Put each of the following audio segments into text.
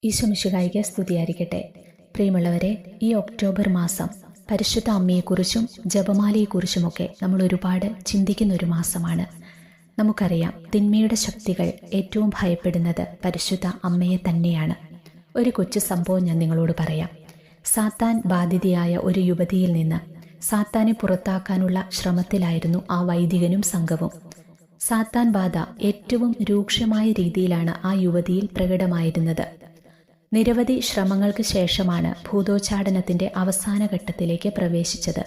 ഈശോ മിശിഹായിക്ക് സ്തുതിയായിരിക്കട്ടെ. പ്രിയമുള്ളവരെ, ഈ ഒക്ടോബർ മാസം പരിശുദ്ധ അമ്മയെക്കുറിച്ചും ജപമാലയെക്കുറിച്ചുമൊക്കെ നമ്മൾ ഒരുപാട് ചിന്തിക്കുന്ന ഒരു മാസമാണ്. നമുക്കറിയാം, തിന്മയുടെ ശക്തികൾ ഏറ്റവും ഭയപ്പെടുന്നത് പരിശുദ്ധ അമ്മയെ തന്നെയാണ്. ഒരു കൊച്ചു സംഭവം ഞാൻ നിങ്ങളോട് പറയാം. സാത്താൻ ബാധിതയായ ഒരു യുവതിയിൽ നിന്ന് സാത്താനെ പുറത്താക്കാനുള്ള ശ്രമത്തിലായിരുന്നു ആ വൈദികനും സംഘവും. സാത്താൻ ബാധ ഏറ്റവും രൂക്ഷമായ രീതിയിലാണ് ആ യുവതിയിൽ പ്രകടമായിരുന്നത്. നിരവധി ശ്രമങ്ങൾക്ക് ശേഷമാണ് ഭൂതോച്ചാടനത്തിന്റെ അവസാന ഘട്ടത്തിലേക്ക് പ്രവേശിച്ചത്.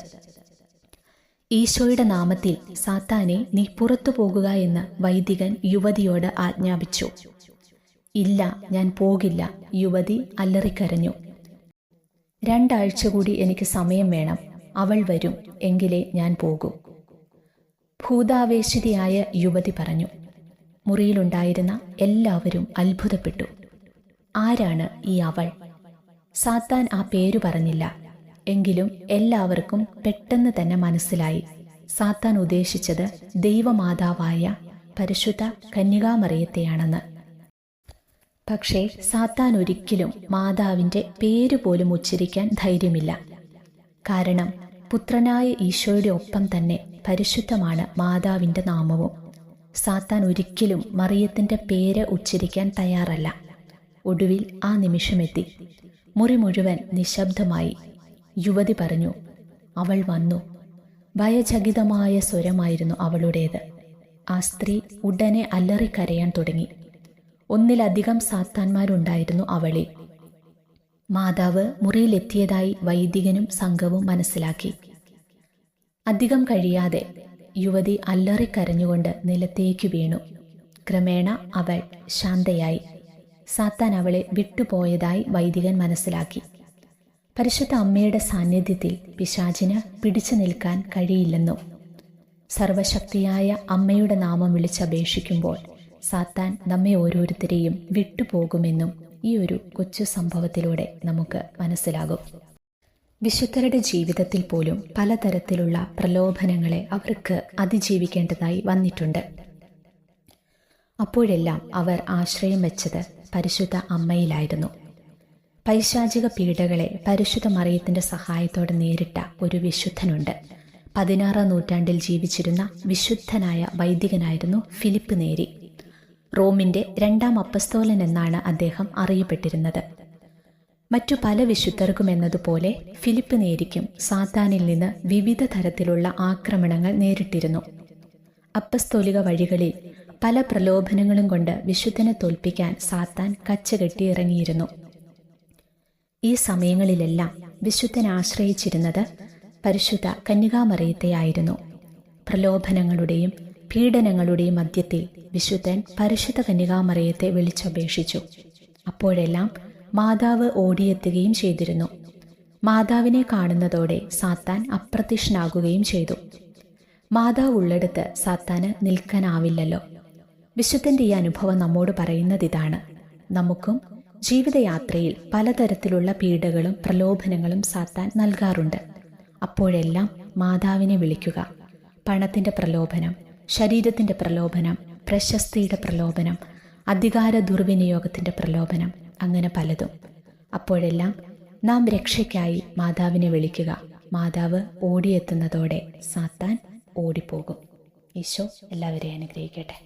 ഈശോയുടെ നാമത്തിൽ സാത്താനെ, നീ പുറത്തു പോകുക എന്ന് വൈദികൻ യുവതിയോട് ആജ്ഞാപിച്ചു. ഇല്ല, ഞാൻ പോകില്ല, യുവതി അലറിക്കരഞ്ഞു. 2 ആഴ്ച കൂടി എനിക്ക് സമയം വേണം, അവൾ വരും, എങ്കിലേ ഞാൻ പോകൂ. ഭൂതാവേശിതയായ യുവതി പറഞ്ഞു. മുറിയിലുണ്ടായിരുന്ന എല്ലാവരും അത്ഭുതപ്പെട്ടു. ആരാണ് ഈ അവൾ? സാത്താൻ ആ പേരു പറഞ്ഞില്ല. എങ്കിലും എല്ലാവർക്കും പെട്ടെന്ന് തന്നെ മനസ്സിലായി, സാത്താൻ ഉദ്ദേശിച്ചത് ദൈവമാതാവായ പരിശുദ്ധ കന്യകാമറിയത്തെയാണെന്ന്. പക്ഷേ സാത്താൻ ഒരിക്കലും മാതാവിൻ്റെ പേര് പോലും ഉച്ചരിക്കാൻ ധൈര്യമില്ല. കാരണം പുത്രനായ ഈശോയുടെ ഒപ്പം തന്നെ പരിശുദ്ധമാണ് മാതാവിൻ്റെ നാമവും. സാത്താൻ ഒരിക്കലും മറിയത്തിൻ്റെ പേര് ഉച്ചരിക്കാൻ തയ്യാറല്ല. ഒടുവിൽ ആ നിമിഷമെത്തി. മുറി മുഴുവൻ നിശബ്ദമായി. യുവതി പറഞ്ഞു, അവൾ വന്നു. ഭയചകിതമായ സ്വരമായിരുന്നു അവളുടേത്. ആ സ്ത്രീ ഉടനെ അലറിക്കരയാൻ തുടങ്ങി. ഒന്നിലധികം സാത്താന്മാരുണ്ടായിരുന്നു അവളിൽ. മാതാവ് മുറിയിലെത്തിയതായി വൈദികനും സംഘവും മനസ്സിലാക്കി. അധികം കഴിയാതെ യുവതി അലറിക്കരഞ്ഞുകൊണ്ട് നിലത്തേക്ക് വീണു. ക്രമേണ അവൾ ശാന്തയായി. സാത്താൻ അവളെ വിട്ടുപോയതായി വൈദികൻ മനസ്സിലാക്കി. പരിശുദ്ധ അമ്മയുടെ സാന്നിധ്യത്തിൽ പിശാചിന് പിടിച്ചു നിൽക്കാൻ കഴിയില്ലെന്നും, സർവശക്തിയായ അമ്മയുടെ നാമം വിളിച്ചപേക്ഷിക്കുമ്പോൾ സാത്താൻ നമ്മെ ഓരോരുത്തരെയും വിട്ടുപോകുമെന്നും ഈ ഒരു കൊച്ചു സംഭവത്തിലൂടെ നമുക്ക് മനസ്സിലാകും. വിശുദ്ധരുടെ ജീവിതത്തിൽ പോലും പലതരത്തിലുള്ള പ്രലോഭനങ്ങളെ അവർക്ക് അതിജീവിക്കേണ്ടതായി വന്നിട്ടുണ്ട്. അപ്പോഴെല്ലാം അവർ ആശ്രയം വെച്ചത് പരിശുദ്ധ അമ്മയിലായിരുന്നു. പൈശാചിക പീഡകളെ പരിശുദ്ധ മറിയത്തിന്റെ സഹായത്തോടെ നേരിട്ട ഒരു വിശുദ്ധനുണ്ട്. 16-ാം നൂറ്റാണ്ടിൽ ജീവിച്ചിരുന്ന വിശുദ്ധനായ വൈദികനായിരുന്നു ഫിലിപ്പ് നേരി. റോമിന്റെ 2ാം അപ്പസ്തോലൻ എന്നാണ് അദ്ദേഹം അറിയപ്പെട്ടിരുന്നത്. മറ്റു പല വിശുദ്ധർക്കും എന്നതുപോലെ ഫിലിപ്പ് നേരിക്കും സാത്താനിൽ നിന്ന് വിവിധ തരത്തിലുള്ള ആക്രമണങ്ങൾ നേരിട്ടിരുന്നു. അപ്പസ്തോലിക വഴികളിൽ പല പ്രലോഭനങ്ങളും കൊണ്ട് വിശുദ്ധനെ തോൽപ്പിക്കാൻ സാത്താൻ കച്ചകെട്ടിയിറങ്ങിയിരുന്നു. ഈ സമയങ്ങളിലെല്ലാം വിശുദ്ധൻ ആശ്രയിച്ചിരുന്നത് പരിശുദ്ധ കന്യകാമറിയത്തെയായിരുന്നു. പ്രലോഭനങ്ങളുടെയും പീഡനങ്ങളുടെയും മധ്യത്തിൽ വിശുദ്ധൻ പരിശുദ്ധ കന്യകാമറിയത്തെ വിളിച്ചപേക്ഷിച്ചു. അപ്പോഴെല്ലാം മാതാവ് ഓടിയെത്തുകയും ചെയ്തിരുന്നു. മാതാവിനെ കാണുന്നതോടെ സാത്താൻ അപ്രത്യക്ഷനാകുകയും ചെയ്തു. മാതാവ് ഉള്ളിടത്ത് സാത്താന് നിൽക്കാനാവില്ലല്ലോ. വിശുദ്ധന്റെ ഈ അനുഭവം നമ്മോട് പറയുന്നത് ഇതാണ്: നമുക്കും ജീവിതയാത്രയിൽ പലതരത്തിലുള്ള പീഡകളും പ്രലോഭനങ്ങളും സാത്താൻ നൽകാറുണ്ട്. അപ്പോഴെല്ലാം മാതാവിനെ വിളിക്കുക. പണത്തിന്റെ പ്രലോഭനം, ശരീരത്തിന്റെ പ്രലോഭനം, പ്രശസ്തിയുടെ പ്രലോഭനം, അധികാര ദുർവിനിയോഗത്തിന്റെ പ്രലോഭനം, അങ്ങനെ പലതും. അപ്പോഴെല്ലാം നാം രക്ഷയ്ക്കായി മാതാവിനെ വിളിക്കുക. മാതാവ് ഓടിയെത്തുന്നതോടെ സാത്താൻ ഓടിപ്പോകും. ഈശോ എല്ലാവരെയും അനുഗ്രഹിക്കട്ടെ.